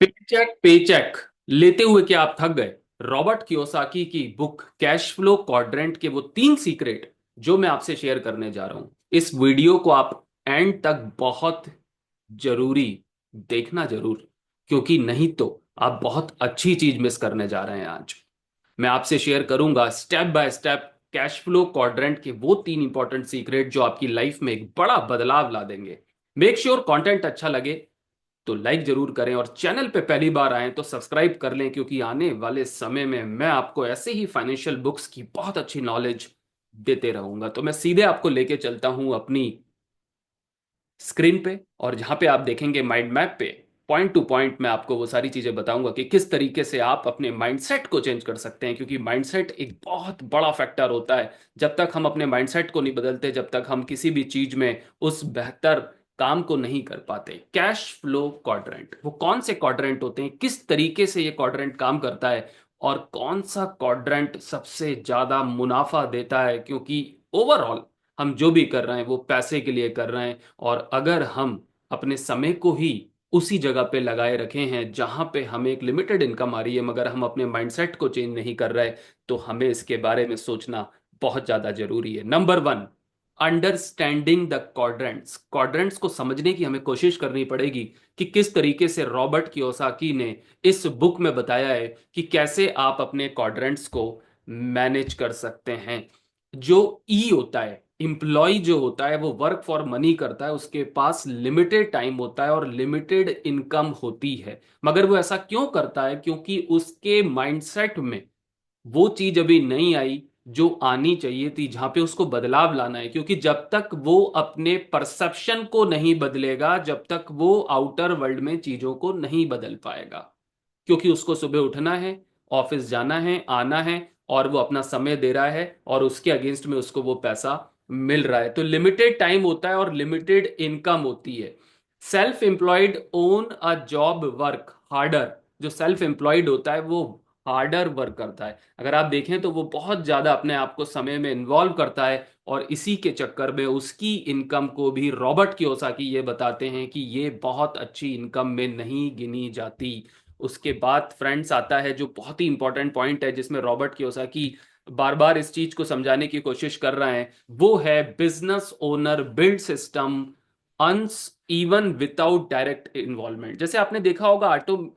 Paycheque paycheque लेते हुए क्या आप थक गए? रॉबर्ट कियोसाकी की बुक कैश फ्लो क्वाड्रेंट के वो 3 सीक्रेट जो मैं आपसे शेयर करने जा रहा हूं। इस वीडियो को आप एंड तक बहुत जरूरी देखना जरूर, क्योंकि नहीं तो आप बहुत अच्छी चीज मिस करने जा रहे हैं आज। मैं आपसे शेयर करूंगा step by step cash flow quadrant के वो 3 इंपॉर्टेंट सीक्रेट जो आपकी लाइफ में एक बड़ा बदलाव ला देंगे। मेक श्योर कंटेंट अच्छा लगे तो लाइक जरूर करें, और चैनल पे पहली बार आए तो सब्सक्राइब कर लें, क्योंकि आने वाले समय में मैं आपको ऐसे ही फाइनेंशियल बुक्स की बहुत अच्छी नॉलेज देते रहूंगा। तो मैं सीधे आपको लेके चलता हूं अपनी स्क्रीन पे, और जहां पे आप देखेंगे माइंड मैप पे पॉइंट टू पॉइंट मैं आपको वो सारी चीजें बताऊंगा कि किस तरीके से आप अपने माइंडसेट को चेंज कर सकते हैं, क्योंकि माइंडसेट एक बहुत बड़ा फैक्टर होता है। जब तक हम अपने माइंडसेट को नहीं बदलते, जब तक हम किसी भी चीज में उस बेहतर काम को नहीं कर पाते। कैश फ्लो क्वाड्रेंट वो कौन से क्वाड्रेंट होते हैं, किस तरीके से ये क्वाड्रेंट काम करता है, और कौन सा क्वाड्रेंट सबसे ज्यादा मुनाफा देता है, क्योंकि ओवरऑल हम जो भी कर रहे हैं वो पैसे के लिए कर रहे हैं। और अगर हम अपने समय को ही उसी जगह पे लगाए रखे हैं जहां पे हमें एक लिमिटेड इनकम आ रही है, मगर हम अपने माइंडसेट को चेंज नहीं कर रहे, तो हमें इसके बारे में सोचना बहुत ज्यादा जरूरी है। Number 1, understanding the quadrants. Quadrants को समझने की हमें कोशिश करनी पड़ेगी कि किस तरीके से रॉबर्ट कियोसाकी ने इस बुक में बताया है कि कैसे आप अपने क्वाड्रेंट्स को मैनेज कर सकते हैं। जो ई होता है, एम्प्लॉय जो होता है, वो वर्क फॉर मनी करता है, उसके पास लिमिटेड टाइम होता है और लिमिटेड इनकम होती है। मगर वो ऐसा क्यों करता है? क्योंकि उसके माइंडसेट में वो चीज अभी नहीं आई जो आनी चाहिए थी, जहां पे उसको बदलाव लाना है। क्योंकि जब तक वो अपने परसेप्शन को नहीं बदलेगा, जब तक वो आउटर वर्ल्ड में चीजों को नहीं बदल पाएगा। क्योंकि उसको सुबह उठना है, ऑफिस जाना है, आना है, और वो अपना समय दे रहा है, और उसके अगेंस्ट में उसको वो पैसा मिल रहा है। तो लिमिटेड टाइम होता है और लिमिटेड इनकम होती है। Self employed own a job work harder. जो सेल्फ एम्प्लॉयड होता है वो हार्डर वर्क करता है। अगर आप देखें तो वो बहुत ज्यादा अपने आप को समय में इन्वॉल्व करता है, और इसी के चक्कर में उसकी इनकम को भी रॉबर्ट कियोसाकी ये बताते हैं कि ये बहुत अच्छी इनकम में नहीं गिनी जाती। उसके बाद फ्रेंड्स आता है जो बहुत ही इंपॉर्टेंट पॉइंट है, जिसमें रॉबर्ट कियोसाकी बार बार इस चीज को समझाने की कोशिश कर रहे हैं। वो है business owner build system Anas even without direct involvement. जैसे आपने देखा होगा ऑटो,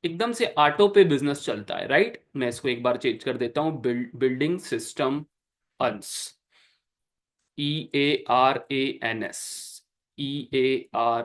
एकदम से ऑटो पे बिजनेस चलता है, राइट? मैं इसको एक बार चेंज कर देता हूं, building system Anas, EARANS, EAR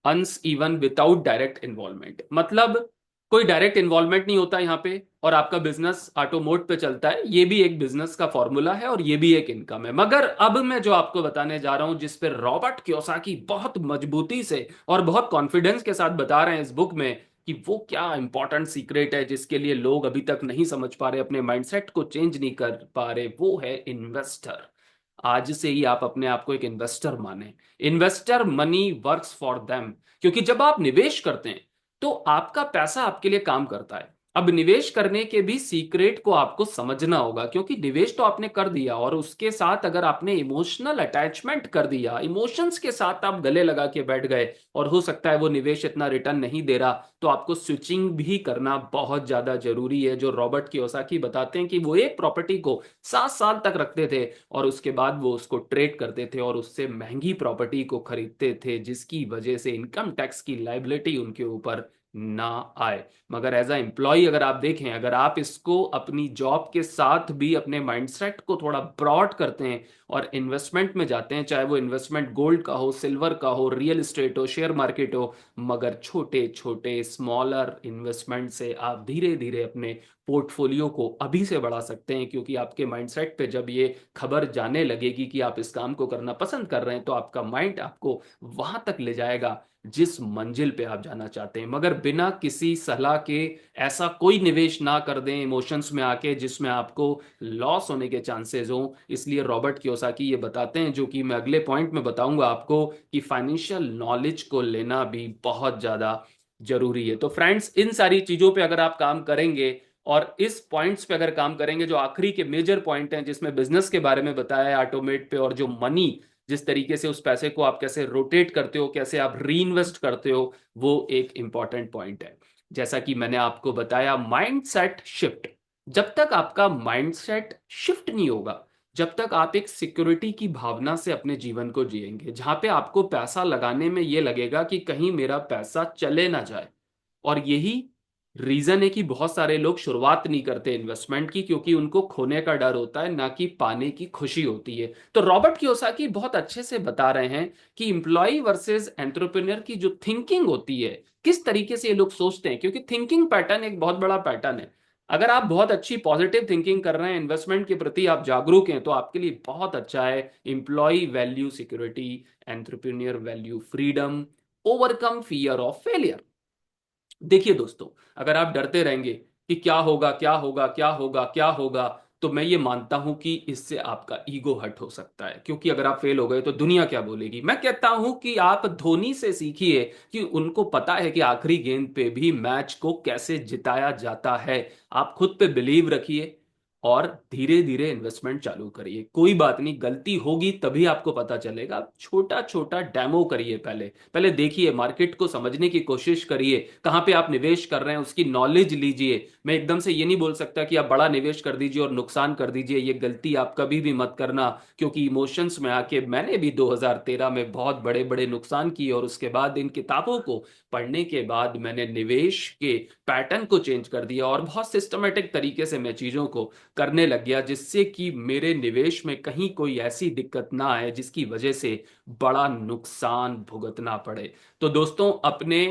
Anas even without direct involvement. मतलब कोई डायरेक्ट इन्वॉल्वमेंट नहीं होता यहाँ पे, और आपका बिजनेस ऑटो मोड पे चलता है। ये भी एक बिजनेस का फॉर्मूला है, और ये भी एक इनकम है। मगर अब मैं जो आपको बताने जा रहा हूं, जिस पे रॉबर्ट कियोसाकी बहुत मजबूती से और बहुत कॉन्फिडेंस के साथ बता रहे हैं इस बुक में कि वो क्या इंपॉर्टेंट सीक्रेट है जिसके लिए लोग अभी तक नहीं समझ पा रहे, अपने माइंडसेट को चेंज नहीं कर पा रहे, वो है इन्वेस्टर। आज से ही आप अपने आप को एक इन्वेस्टर माने। Investor money works for them. क्योंकि जब आप निवेश करते हैं तो आपका पैसा आपके लिए काम करता है। अब निवेश करने के भी सीक्रेट को आपको समझना होगा, क्योंकि निवेश तो आपने कर दिया, और उसके साथ अगर आपने इमोशनल अटैचमेंट कर दिया, इमोशंस के साथ आप गले लगा के बैठ गए, और हो सकता है वो निवेश इतना रिटर्न नहीं दे रहा, तो आपको स्विचिंग भी करना बहुत ज्यादा जरूरी है। जो रॉबर्ट कियोसाकी बताते हैं कि वो एक प्रॉपर्टी को 7 साल तक रखते थे, और उसके बाद वो उसको ट्रेड करते थे और उससे महंगी प्रॉपर्टी को खरीदते थे, जिसकी वजह से इनकम टैक्स की लाइबिलिटी उनके ऊपर ना आए। मगर एज अ एम्प्लॉय अगर आप देखें, अगर आप इसको अपनी जॉब के साथ भी अपने माइंडसेट को थोड़ा ब्रॉड करते हैं और इन्वेस्टमेंट में जाते हैं, चाहे वो इन्वेस्टमेंट गोल्ड का हो, सिल्वर का हो, रियल एस्टेट हो, शेयर मार्केट हो, मगर छोटे छोटे स्मॉलर इन्वेस्टमेंट से आप धीरे धीरे अपने पोर्टफोलियो को अभी से बढ़ा सकते हैं। क्योंकि आपके माइंडसेट पे जब ये खबर जाने लगेगी कि आप इस काम को करना पसंद कर रहे हैं, तो आपका माइंड आपको वहां तक ले जाएगा जिस मंजिल पे आप जाना चाहते हैं। मगर बिना किसी सलाह के ऐसा कोई निवेश ना कर दें इमोशंस में आके, जिसमें आपको लॉस होने के चांसेस हो। इसलिए रॉबर्ट कियोसाकी ये बताते हैं, जो कि मैं अगले पॉइंट में बताऊंगा आपको, कि फाइनेंशियल नॉलेज को लेना भी बहुत ज्यादा जरूरी है। तो फ्रेंड्स, इन सारी चीजों पे अगर आप काम करेंगे और इस पॉइंट्स पे अगर काम करेंगे, जो आखिरी के मेजर पॉइंट हैं जिसमें बिजनेस के बारे में बताया है, ऑटोमेट पे, और जो मनी जिस तरीके से उस पैसे को आप कैसे रोटेट करते हो, कैसे आप री इन्वेस्ट करते हो, वो एक इंपॉर्टेंट पॉइंट है। जैसा कि मैंने आपको बताया, माइंडसेट शिफ्ट। जब तक आपका माइंडसेट शिफ्ट नहीं होगा, जब तक आप एक सिक्योरिटी की भावना से अपने जीवन को जिएंगे, जहां पे आपको पैसा लगाने में ये लगेगा कि कहीं मेरा पैसा चले ना जाए। और यही रीजन है कि बहुत सारे लोग शुरुआत नहीं करते इन्वेस्टमेंट की, क्योंकि उनको खोने का डर होता है, ना कि पाने की खुशी होती है। तो रॉबर्ट कियोसाकी बहुत अच्छे से बता रहे हैं कि एम्प्लॉय वर्सेस एंटरप्रेन्योर की जो थिंकिंग होती है, किस तरीके से ये लोग सोचते हैं, क्योंकि थिंकिंग पैटर्न एक बहुत बड़ा पैटर्न है। अगर आप बहुत अच्छी पॉजिटिव थिंकिंग कर रहे हैं, इन्वेस्टमेंट के प्रति आप जागरूक हैं, तो आपके लिए बहुत अच्छा है। Employ value security, entrepreneur value freedom, overcome fear of failure. देखिए दोस्तों, अगर आप डरते रहेंगे कि क्या होगा क्या होगा क्या होगा क्या होगा, तो मैं ये मानता हूं कि इससे आपका ईगो हर्ट हो सकता है, क्योंकि अगर आप फेल हो गए तो दुनिया क्या बोलेगी। मैं कहता हूं कि आप धोनी से सीखिए कि उनको पता है कि आखिरी गेंद पे भी मैच को कैसे जिताया जाता है। आप खुद पे बिलीव रखिए और धीरे धीरे इन्वेस्टमेंट चालू करिए। कोई बात नहीं, गलती होगी तभी आपको पता चलेगा। छोटा छोटा डेमो करिए, पहले पहले देखिए, मार्केट को समझने की कोशिश करिए, कहां पे आप निवेश कर रहे हैं उसकी नॉलेज लीजिए। मैं एकदम से ये नहीं बोल सकता कि आप बड़ा निवेश कर दीजिए और नुकसान कर दीजिए, ये गलती आप कभी भी मत करना, क्योंकि इमोशंस में आके मैंने भी 2013 में बहुत बड़े बड़े नुकसान किए, और उसके बाद इन किताबों को पढ़ने के बाद मैंने निवेश के पैटर्न को चेंज कर दिया और बहुत सिस्टमेटिक तरीके से मैं चीजों को करने लग गया, जिससे कि मेरे निवेश में कहीं कोई ऐसी दिक्कत ना आए जिसकी वजह से बड़ा नुकसान भुगतना पड़े। तो दोस्तों, अपने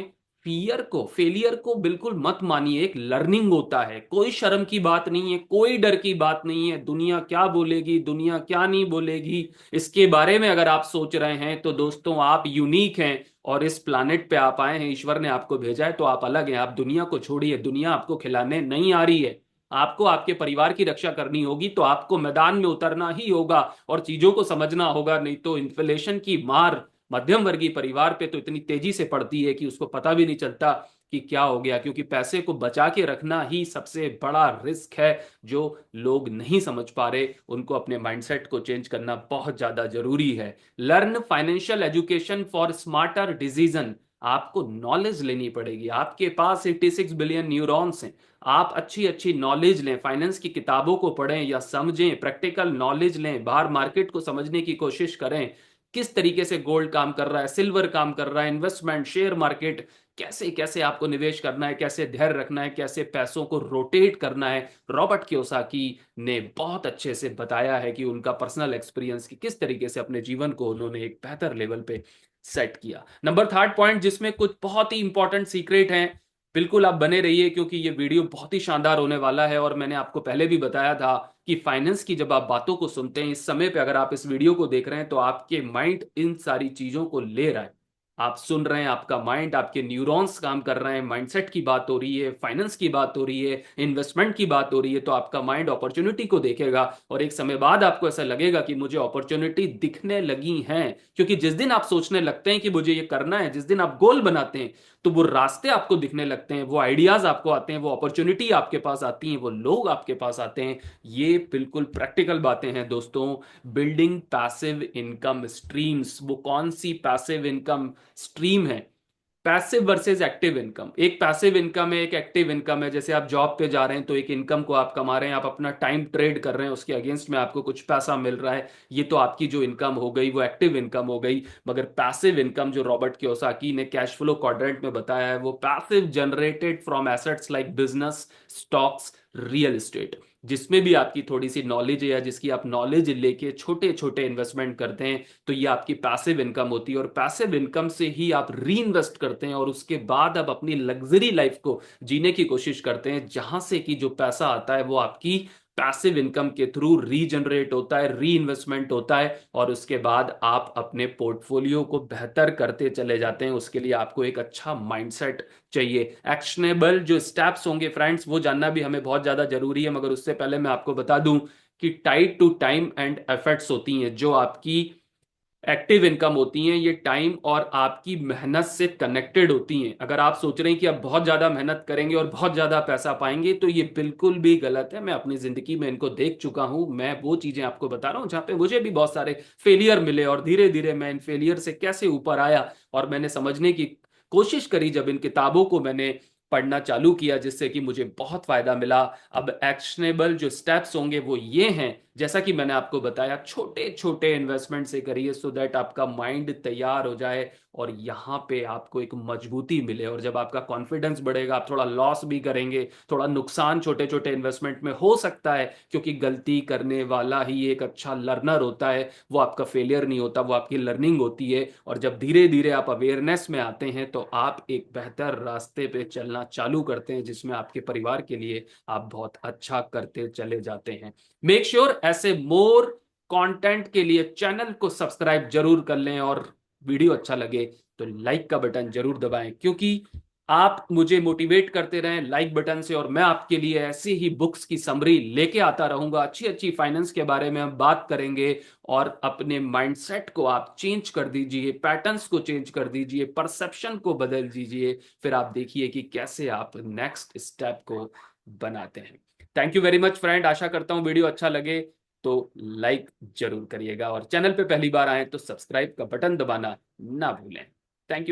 फियर को, फेलियर को बिल्कुल मत मानिए, एक लर्निंग होता है, कोई शर्म की बात नहीं है, कोई डर की बात नहीं है। दुनिया क्या बोलेगी, दुनिया क्या नहीं बोलेगी, इसके बारे में अगर आप सोच रहे हैं तो दोस्तों, आप यूनिक हैं और इस प्लानेट पे आप आए हैं, ईश्वर ने आपको भेजा है, तो आप अलग हैं। आप दुनिया को छोड़िए, दुनिया आपको खिलाने नहीं आ रही है। आपको आपके परिवार की रक्षा करनी होगी, तो आपको मैदान में उतरना ही होगा और चीजों को समझना होगा। नहीं तो इन्फ्लेशन की मार मध्यम वर्गीय परिवार पे तो इतनी तेजी से पड़ती है कि उसको पता भी नहीं चलता कि क्या हो गया, क्योंकि पैसे को बचा के रखना ही सबसे बड़ा रिस्क है, जो लोग नहीं समझ पा रहे। उनको अपने माइंडसेट को चेंज करना बहुत ज्यादा जरूरी है। Learn financial education for smarter decision. आपको नॉलेज लेनी पड़ेगी, आपके पास 86 बिलियन न्यूरॉन्स हैं। आप अच्छी अच्छी नॉलेज लें, फाइनेंस की किताबों को पढ़ें या समझें, प्रैक्टिकल नॉलेज लें, बाहर मार्केट को समझने की कोशिश करें, किस तरीके से गोल्ड काम कर रहा है, सिल्वर काम कर रहा है, इन्वेस्टमेंट, शेयर मार्केट, कैसे कैसे आपको निवेश करना है, कैसे धैर्य रखना है, कैसे पैसों को रोटेट करना है। रॉबर्ट कियोसाकी ने बहुत अच्छे से बताया है कि उनका पर्सनल एक्सपीरियंस कि किस तरीके से अपने जीवन को उन्होंने एक बेहतर लेवल पे सेट किया। नंबर थर्ड पॉइंट, जिसमें कुछ बहुत ही इंपॉर्टेंट सीक्रेट हैं, बिल्कुल आप बने रहिए क्योंकि ये वीडियो बहुत ही शानदार होने वाला है। और मैंने आपको पहले भी बताया था कि फाइनेंस की जब आप बातों को सुनते हैं, इस समय पे अगर आप इस वीडियो को देख रहे हैं, तो आपके माइंड इन सारी चीजों को ले रहा है। आप सुन रहे हैं, आपका माइंड, आपके न्यूरॉन्स काम कर रहे हैं, माइंडसेट की बात हो रही है, फाइनेंस की बात हो रही है, इन्वेस्टमेंट की बात हो रही है, तो आपका माइंड अपॉर्चुनिटी को देखेगा और एक समय बाद आपको ऐसा लगेगा कि मुझे अपॉर्चुनिटी दिखने लगी हैं। क्योंकि जिस दिन आप सोचने लगते हैं कि मुझे ये करना है, जिस दिन आप गोल बनाते हैं, तो वो रास्ते आपको दिखने लगते हैं, वो आइडियाज आपको आते हैं, वो अपॉर्चुनिटी आपके पास आती है, वो लोग आपके पास आते हैं। ये बिल्कुल प्रैक्टिकल बातें हैं दोस्तों। बिल्डिंग पैसिव इनकम स्ट्रीम्स, वो कौन सी पैसिव इनकम स्ट्रीम है? Passive versus active income. एक पैसिव इनकम है, एक एक्टिव इनकम है। जैसे आप जॉब पे जा रहे हैं तो एक इनकम को आप कमा रहे हैं, आप अपना टाइम ट्रेड कर रहे हैं, उसके अगेंस्ट में आपको कुछ पैसा मिल रहा है, ये तो आपकी जो इनकम हो गई वो एक्टिव इनकम हो गई। मगर पैसिव इनकम जो रॉबर्ट कियोसाकी ने कैश फ्लो क्वाड्रेंट में बताया है, वो passive generated from assets like business, stocks, real estate. जिसमें भी आपकी थोड़ी सी नॉलेज है या जिसकी आप नॉलेज लेके छोटे छोटे इन्वेस्टमेंट करते हैं, तो ये आपकी पैसिव इनकम होती है। और पैसिव इनकम से ही आप री इन्वेस्ट करते हैं और उसके बाद आप अपनी लग्जरी लाइफ को जीने की कोशिश करते हैं, जहां से कि जो पैसा आता है वो आपकी पैसिव इनकम के थ्रू रीजनरेट होता है, री इन्वेस्टमेंट होता है, और उसके बाद आप अपने पोर्टफोलियो को बेहतर करते चले जाते हैं। उसके लिए आपको एक अच्छा माइंडसेट चाहिए। एक्शनेबल जो स्टेप्स होंगे फ्रेंड्स, वो जानना भी हमें बहुत ज्यादा जरूरी है। मगर उससे पहले मैं आपको बता दूं कि tied to time and efforts होती हैं, जो आपकी एक्टिव इनकम होती हैं, ये टाइम और आपकी मेहनत से कनेक्टेड होती हैं। अगर आप सोच रहे हैं कि आप बहुत ज्यादा मेहनत करेंगे और बहुत ज्यादा पैसा पाएंगे, तो ये बिल्कुल भी गलत है। मैं अपनी जिंदगी में इनको देख चुका हूं। मैं वो चीजें आपको बता रहा हूं जहां पे मुझे भी बहुत सारे फेलियर मिले, और धीरे धीरे मैं इन फेलियर से कैसे ऊपर आया, और मैंने समझने की कोशिश करी जब इन किताबों को मैंने पढ़ना चालू किया, जिससे कि मुझे बहुत फायदा मिला। अब एक्शनेबल जो स्टेप्स होंगे वो ये हैं, जैसा कि मैंने आपको बताया, छोटे छोटे इन्वेस्टमेंट से करिए, सो दैट आपका माइंड तैयार हो जाए और यहाँ पे आपको एक मजबूती मिले। और जब आपका कॉन्फिडेंस बढ़ेगा, आप थोड़ा लॉस भी करेंगे, थोड़ा नुकसान छोटे छोटे इन्वेस्टमेंट में हो सकता है, क्योंकि गलती करने वाला ही एक अच्छा लर्नर होता है। वो आपका फेलियर नहीं होता, वो आपकी लर्निंग होती है। और जब धीरे धीरे आप अवेयरनेस में आते हैं, तो आप एक बेहतर रास्ते पे चलना चालू करते हैं, जिसमें आपके परिवार के लिए आप बहुत अच्छा करते चले जाते हैं। मेक श्योर ऐसे मोर कंटेंट के लिए चैनल को सब्सक्राइब जरूर कर लें, और वीडियो अच्छा लगे तो लाइक का बटन जरूर दबाएं, क्योंकि आप मुझे मोटिवेट करते रहें लाइक बटन से, और मैं आपके लिए ऐसी ही बुक्स की समरी लेके आता रहूंगा। अच्छी अच्छी फाइनेंस के बारे में हम बात करेंगे, और अपने माइंडसेट को आप चेंज कर दीजिए, पैटर्न्स को चेंज कर दीजिए, परसेप्शन को बदल दीजिए। फिर आप देखिए कि कैसे आप नेक्स्ट स्टेप को बनाते हैं। Thank you very much friend. आशा करता हूं वीडियो अच्छा लगे तो लाइक जरूर करिएगा, और चैनल पे पहली बार आए तो सब्सक्राइब का बटन दबाना ना भूलें।